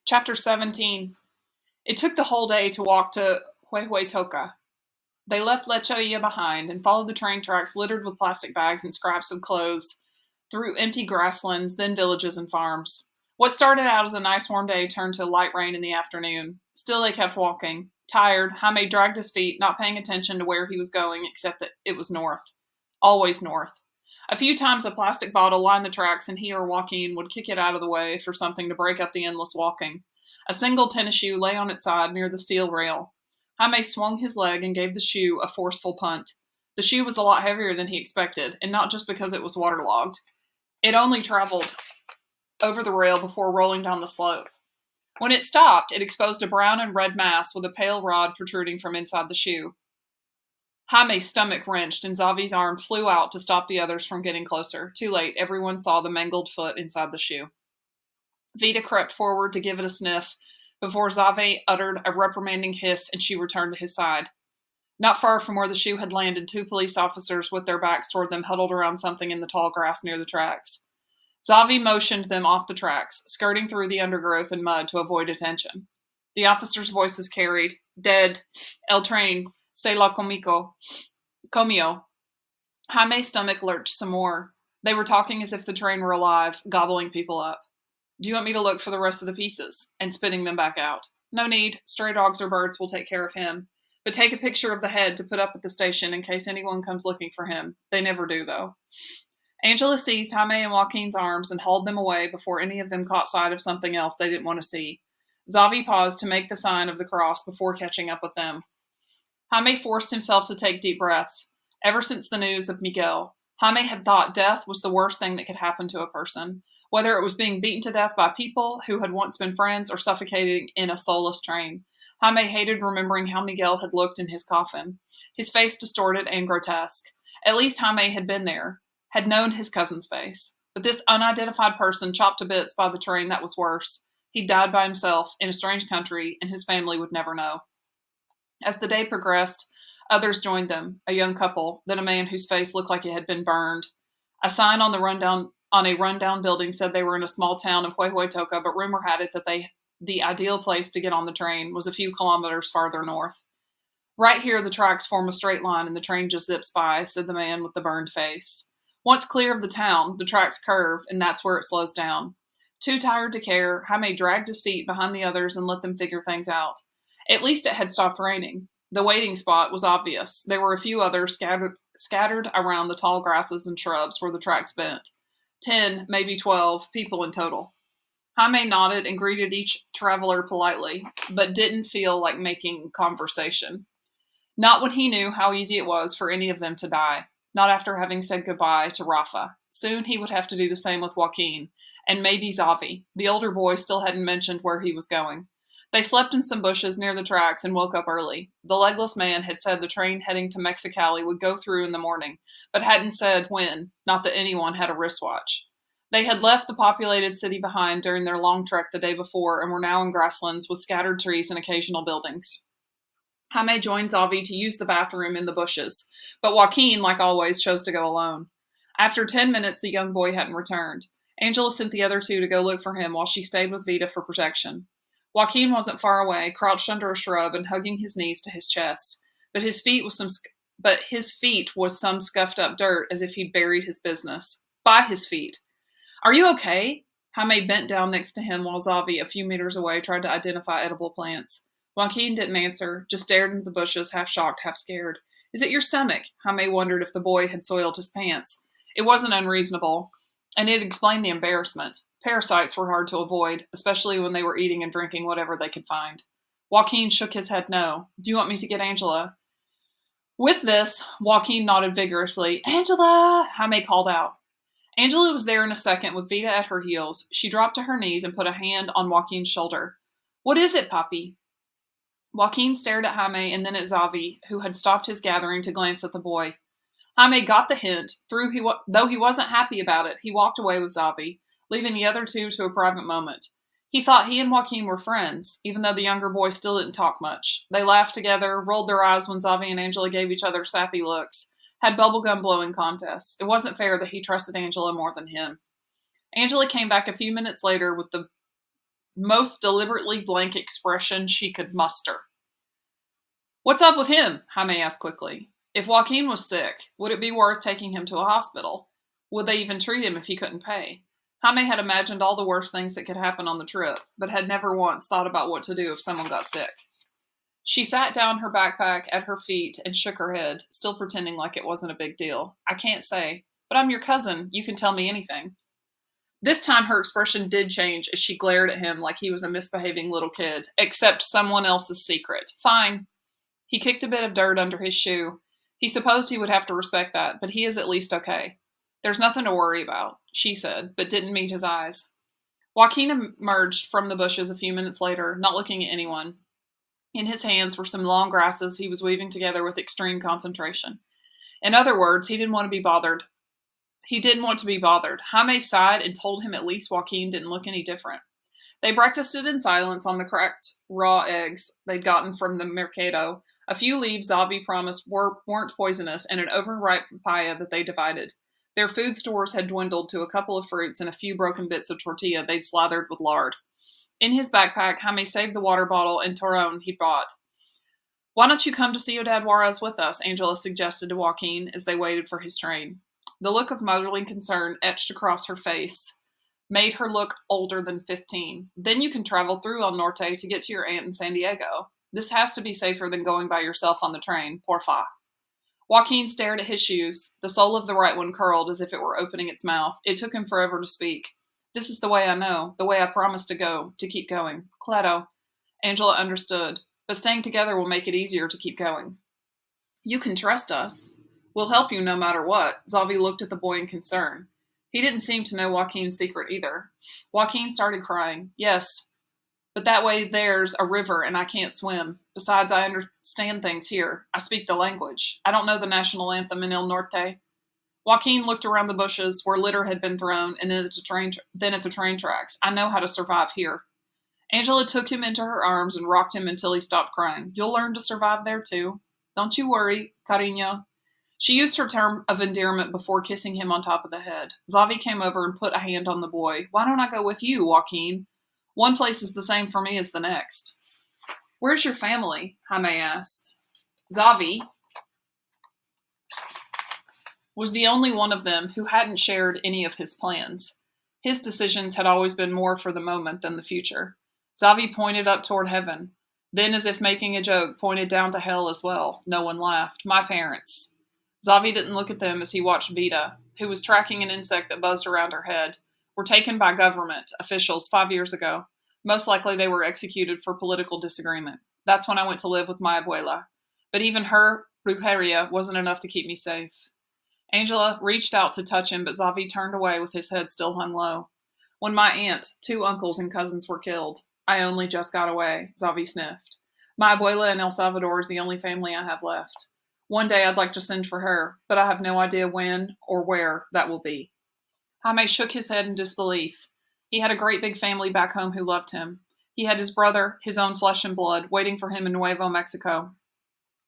Chapter 17. It took the whole day to walk to Huehuetoca. They left Lecheria behind and followed the train tracks littered with plastic bags and scraps of clothes through empty grasslands, then villages and farms. What started out as a nice warm day turned to light rain in the afternoon. Still they kept walking. Tired, Jaime dragged his feet, not paying attention to where he was going except that it was north. Always north. A few times a plastic bottle lined the tracks and he or Joaquin would kick it out of the way for something to break up the endless walking. A single tennis shoe lay on its side near the steel rail. Jaime swung his leg and gave the shoe a forceful punt. The shoe was a lot heavier than he expected, and not just because it was waterlogged. It only traveled over the rail before rolling down the slope. When it stopped, it exposed a brown and red mass with a pale rod protruding from inside the shoe. Jaime's stomach wrenched, and Xavi's arm flew out to stop the others from getting closer. Too late, everyone saw the mangled foot inside the shoe. Vita crept forward to give it a sniff before Xavi uttered a reprimanding hiss and she returned to his side. Not far from where the shoe had landed, two police officers with their backs toward them huddled around something in the tall grass near the tracks. Xavi motioned them off the tracks, skirting through the undergrowth and mud to avoid attention. The officers' voices carried, "Dead. El train. Se la comio." Jaime's stomach lurched some more. They were talking as if the train were alive, gobbling people up. "Do you want me to look for the rest of the pieces?" And spitting them back out. "No need. Stray dogs or birds will take care of him. But take a picture of the head to put up at the station in case anyone comes looking for him. They never do, though." Angela seized Jaime and Joaquin's arms and hauled them away before any of them caught sight of something else they didn't want to see. Xavi paused to make the sign of the cross before catching up with them. Jaime forced himself to take deep breaths. Ever since the news of Miguel, Jaime had thought death was the worst thing that could happen to a person, whether it was being beaten to death by people who had once been friends or suffocating in a soulless train. Jaime hated remembering how Miguel had looked in his coffin, his face distorted and grotesque. At least Jaime had been there, had known his cousin's face. But this unidentified person chopped to bits by the train, that was worse. He'd died by himself in a strange country, and his family would never know. As the day progressed, others joined them, a young couple, then a man whose face looked like it had been burned. A sign on a rundown building said they were in a small town of Huehuetoca, but rumor had it that the ideal place to get on the train was a few kilometers farther north. "Right here the tracks form a straight line and the train just zips by," said the man with the burned face. "Once clear of the town, the tracks curve, and that's where it slows down." Too tired to care, Jaime dragged his feet behind the others and let them figure things out. At least it had stopped raining. The waiting spot was obvious. There were a few others scattered around the tall grasses and shrubs where the tracks bent. 10, maybe 12, people in total. Jaime nodded and greeted each traveler politely, but didn't feel like making conversation. Not when he knew how easy it was for any of them to die. Not after having said goodbye to Rafa. Soon he would have to do the same with Joaquin, and maybe Xavi. The older boy still hadn't mentioned where he was going. They slept in some bushes near the tracks and woke up early. The legless man had said the train heading to Mexicali would go through in the morning, but hadn't said when, not that anyone had a wristwatch. They had left the populated city behind during their long trek the day before and were now in grasslands with scattered trees and occasional buildings. Jaime joined Xavi to use the bathroom in the bushes, but Joaquin, like always, chose to go alone. After 10 minutes, the young boy hadn't returned. Angela sent the other two to go look for him while she stayed with Vita for protection. Joaquin wasn't far away, crouched under a shrub and hugging his knees to his chest, but his feet was some scuffed up dirt as if he'd buried his business. By his feet. "Are you okay?" Jaime bent down next to him while Xavi, a few meters away, tried to identify edible plants. Joaquin didn't answer, just stared into the bushes, half shocked, half scared. "Is it your stomach?" Jaime wondered if the boy had soiled his pants. It wasn't unreasonable, and it explained the embarrassment. Parasites were hard to avoid, especially when they were eating and drinking whatever they could find. Joaquin shook his head no. "Do you want me to get Angela?" With this, Joaquin nodded vigorously. "Angela!" Jaime called out. Angela was there in a second with Vita at her heels. She dropped to her knees and put a hand on Joaquin's shoulder. "What is it, Papi?" Joaquin stared at Jaime and then at Xavi, who had stopped his gathering to glance at the boy. Jaime got the hint. Though he wasn't happy about it, he walked away with Xavi, leaving the other two to a private moment. He thought he and Joaquin were friends, even though the younger boy still didn't talk much. They laughed together, rolled their eyes when Xavi and Angela gave each other sappy looks, had bubblegum blowing contests. It wasn't fair that he trusted Angela more than him. Angela came back a few minutes later with the most deliberately blank expression she could muster. What's up with him? Jaime asked quickly. If Joaquin was sick, would it be worth taking him to a hospital? Would they even treat him if he couldn't pay? Jaime had imagined all the worst things that could happen on the trip, but had never once thought about what to do if someone got sick. She sat down her backpack at her feet and shook her head, still pretending like it wasn't a big deal. I can't say, but I'm your cousin. You can tell me anything. This time her expression did change as she glared at him like he was a misbehaving little kid, except someone else's secret. Fine. He kicked a bit of dirt under his shoe. He supposed he would have to respect that, but he is at least okay. There's nothing to worry about, she said, but didn't meet his eyes. Joaquin emerged from the bushes a few minutes later, not looking at anyone. In his hands were some long grasses he was weaving together with extreme concentration. In other words, he didn't want to be bothered. Jaime sighed and told him at least Joaquin didn't look any different. They breakfasted in silence on the cracked raw eggs they'd gotten from the mercado, a few leaves Zavi promised weren't poisonous, and an overripe papaya that they divided. Their food stores had dwindled to a couple of fruits and a few broken bits of tortilla they'd slathered with lard. In his backpack, Jaime saved the water bottle and Torron he'd bought. Why don't you come to Ciudad Juarez with us? Angela suggested to Joaquin as they waited for his train. The look of motherly concern etched across her face made her look older than 15. Then you can travel through El Norte to get to your aunt in San Diego. This has to be safer than going by yourself on the train. Porfa. Joaquin stared at his shoes. The sole of the right one curled as if it were opening its mouth. It took him forever to speak. This is the way I know, the way I promised to keep going. Claro. Angela understood. But staying together will make it easier to keep going. You can trust us. We'll help you no matter what. Zavi looked at the boy in concern. He didn't seem to know Joaquin's secret either. Joaquin started crying. Yes, but that way there's a river and I can't swim. Besides, I understand things here. I speak the language. I don't know the national anthem in El Norte. Joaquin looked around the bushes where litter had been thrown and then at the train tracks. I know how to survive here. Angela took him into her arms and rocked him until he stopped crying. You'll learn to survive there too. Don't you worry, cariño. She used her term of endearment before kissing him on top of the head. Zavi came over and put a hand on the boy. Why don't I go with you, Joaquin? One place is the same for me as the next. Where's your family? Jaime asked. Zavi was the only one of them who hadn't shared any of his plans. His decisions had always been more for the moment than the future. Zavi pointed up toward heaven. Then, as if making a joke, pointed down to hell as well. No one laughed. My parents. Zavi didn't look at them as he watched Vida, who was tracking an insect that buzzed around her head, were taken by government officials 5 years ago. Most likely they were executed for political disagreement. That's when I went to live with my abuela. But even her brujeria wasn't enough to keep me safe. Angela reached out to touch him, but Zavi turned away with his head still hung low. When my aunt, 2 uncles and cousins were killed, I only just got away, Zavi sniffed. My abuela in El Salvador is the only family I have left. One day I'd like to send for her, but I have no idea when or where that will be. Jaime shook his head in disbelief. He had a great big family back home who loved him. He had his brother, his own flesh and blood, waiting for him in Nuevo Mexico.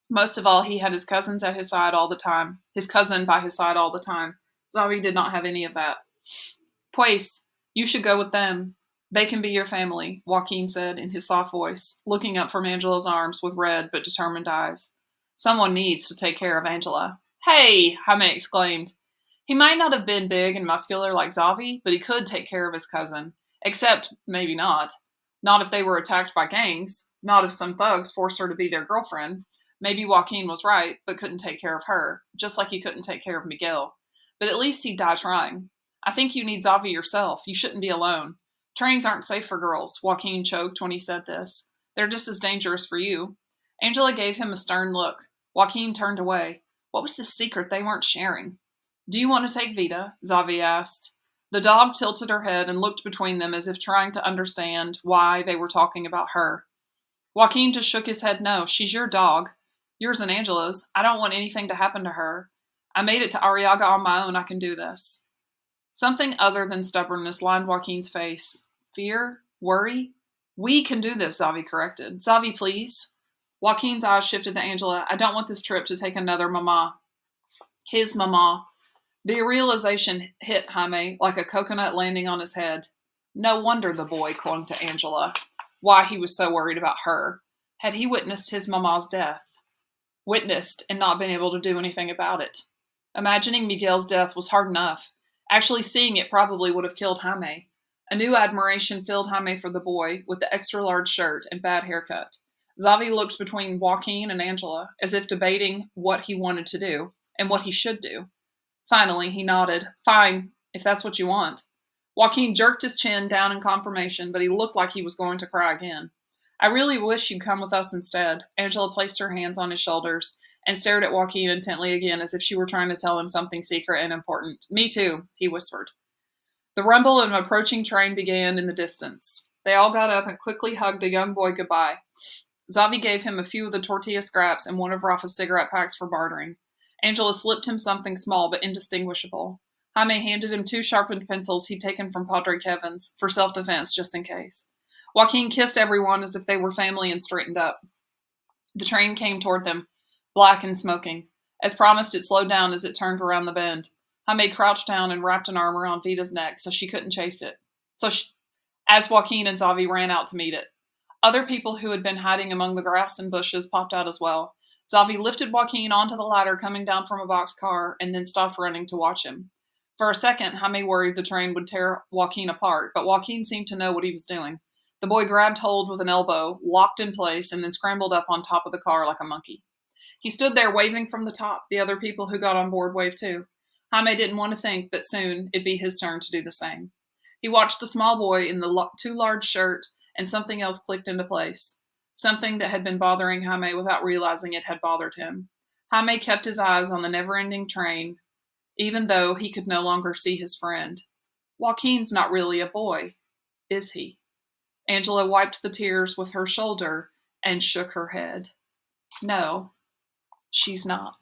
Most of all, he had his cousins at his side all the time. His cousin by his side all the time. Zavi did not have any of that. Pues, you should go with them. They can be your family, Joaquin said in his soft voice, looking up from Angela's arms with red but determined eyes. Someone needs to take care of Angela. Hey, Jaime exclaimed. He might not have been big and muscular like Zavi, but he could take care of his cousin. Except, maybe not. Not if they were attacked by gangs. Not if some thugs forced her to be their girlfriend. Maybe Joaquin was right, but couldn't take care of her, just like he couldn't take care of Miguel. But at least he'd die trying. I think you need Zavi yourself. You shouldn't be alone. Trains aren't safe for girls, Joaquin choked when he said this. They're just as dangerous for you. Angela gave him a stern look. Joaquin turned away. What was the secret they weren't sharing? Do you want to take Vida? Zavi asked. The dog tilted her head and looked between them as if trying to understand why they were talking about her. Joaquin just shook his head no. She's your dog. Yours and Angela's. I don't want anything to happen to her. I made it to Arriaga on my own. I can do this. Something other than stubbornness lined Joaquin's face. Fear? Worry? We can do this, Zavi corrected. Zavi, please. Joaquin's eyes shifted to Angela. I don't want this trip to take another mama. His mama. The realization hit Jaime like a coconut landing on his head. No wonder the boy clung to Angela. Why he was so worried about her. Had he witnessed his mamma's death? Witnessed and not been able to do anything about it. Imagining Miguel's death was hard enough. Actually seeing it probably would have killed Jaime. A new admiration filled Jaime for the boy with the extra large shirt and bad haircut. Xavi looked between Joaquin and Angela, as if debating what he wanted to do and what he should do. Finally, he nodded. Fine, if that's what you want. Joaquin jerked his chin down in confirmation, but he looked like he was going to cry again. I really wish you'd come with us instead. Angela placed her hands on his shoulders and stared at Joaquin intently again as if she were trying to tell him something secret and important. Me too, he whispered. The rumble of an approaching train began in the distance. They all got up and quickly hugged a young boy goodbye. Xavi gave him a few of the tortilla scraps and one of Rafa's cigarette packs for bartering. Angela slipped him something small but indistinguishable. Jaime handed him 2 sharpened pencils he'd taken from Padre Kevin's for self-defense, just in case. Joaquin kissed everyone as if they were family and straightened up. The train came toward them, black and smoking. As promised, it slowed down as it turned around the bend. Jaime crouched down and wrapped an arm around Vita's neck so she couldn't chase it. As Joaquin and Xavi ran out to meet it. Other people who had been hiding among the grass and bushes popped out as well. Xavi lifted Joaquin onto the ladder coming down from a boxcar and then stopped running to watch him. For a second, Jaime worried the train would tear Joaquin apart, but Joaquin seemed to know what he was doing. The boy grabbed hold with an elbow, locked in place, and then scrambled up on top of the car like a monkey. He stood there waving from the top. The other people who got on board waved too. Jaime didn't want to think that soon it'd be his turn to do the same. He watched the small boy in the too large shirt, and something else clicked into place. Something that had been bothering Jaime without realizing it had bothered him. Jaime kept his eyes on the never-ending train, even though he could no longer see his friend. Joaquin's not really a boy, is he? Angela wiped the tears with her shoulder and shook her head. No, she's not.